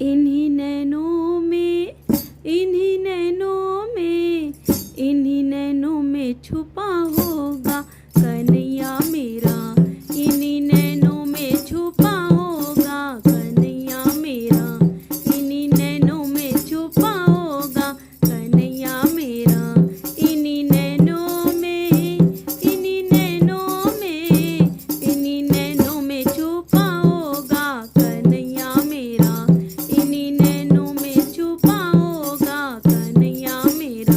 इन्हीं नैनों में, इन्हीं नैनों में, इन्हीं नैनों में छुपा होगा कन्हैया मेरा। इन्हीं नैनों में छुपा होगा कन्हैया मेरा। इन्हीं नैनों में छुपा होगा कन्हैया मेरा। इन्हीं नैनों में, इन्हीं नैनों में, इन्हीं नैनों में छुपा होगा कन्हैया मेरा। इन्हीं नैनों में छुपा होगा कन्हैया मेरा।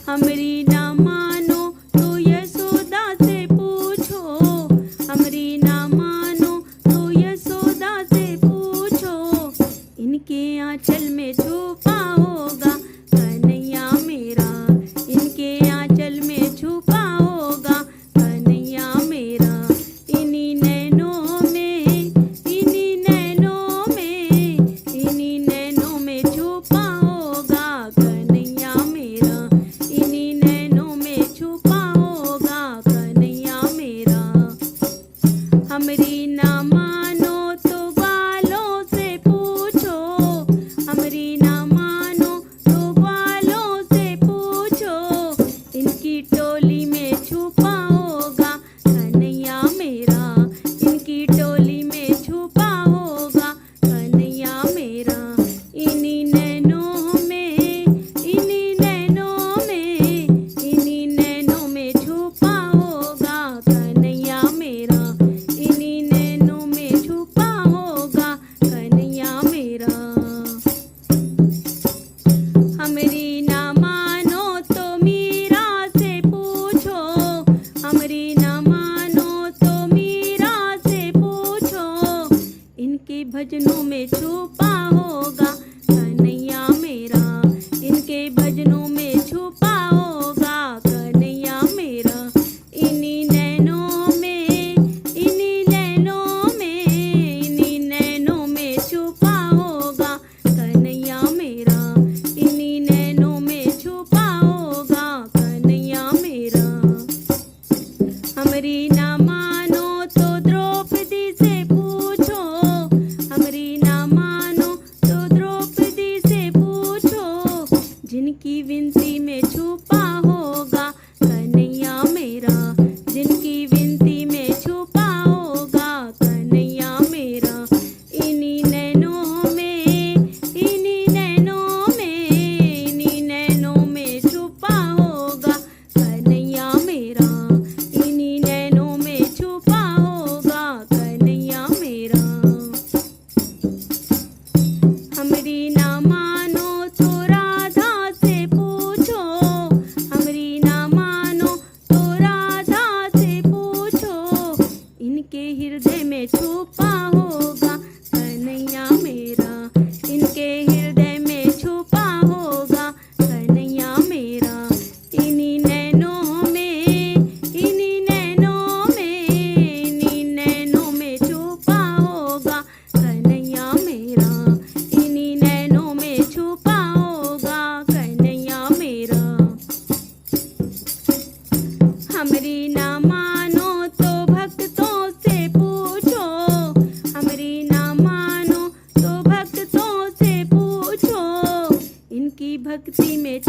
हमरी ना मानो तो यशोदा से पूछो, हमरी ना मानो तो यशोदा से पूछो। इनके आंचल में छुपा होगा कन्हैया मेरा। इनके आंचल में छुपा होगा कन्हैया मेरा। इन्हीं नैनों में, इन्हीं नैनों में, इन्हीं नैनों में छुपा होगा कन्हैया मेरा। इन्हीं नैनों में छुपा होगा कन्हैया मेरा। हमरी ना मानो तो ग्वालों से पूछो, हमरी ना मानो तो ग्वालों से पूछो। इनकी टोली में छुपा होगा कन्हैया मेरा। इनकी टोली में छुपा होगा कन्हैया मेरा। इन्हीं नैनों में, इन्हीं नैनों में, इन्हीं नैनों में छुपा होगा कन्हैया मेरा। इन्हीं नैनों में छुपा होगा कन्हैया मेरा। हमरी ना मानो तो मीरा से पूछो, हमरी ना मानो तो मीरा से पूछो। इनके भजनों में छुपा होगा कन्हैया मेरा। इनके भजनों में छुपा होगा कन्हैया मेरा। इन्हीं नैनों में, इन्हीं नैनों में, इन्हीं नैनों में छुपा होगा कन्हैया मेरा। इन्हीं नैनों में छुपा होगा कन्हैया मेरा। हमरी ना मानो तो द्रौपदी से पूछो, हमरी ना मानो तो द्रौपदी से पूछो। जिनकी विनती में छुपा होगा कन्हैया मेरा। जिनकी विनती में छुपा होगा कन्हैया मेरा। इन्हीं नैनों में, इन्हीं नैनों में, इन्हीं नैनों में छुपा होगा कन्हैया मेरा। इन्हीं नैनों में छुपा होगा कन्हैया मेरा। हमरी ना मानो तो राधा से पूछो, हमरी ना मानो तो राधा से पूछो। इनके हृदय में छुपा होगा कन्हैया मेरा। इनके हृदय में छुपा होगा कन्हैया मेरा। इन्हीं नैनों में, इन्हीं नैनों में, इन्हीं नैनों में छुपा होगा कन्हैया मेरा। इन्हीं नैनों में छुपा होगा कन्हैया मेरा। हमरी ना मानो तो भक्तों से पूछो, हमरी ना मानो तो भक्तों से पूछो। इनकी भक्ति में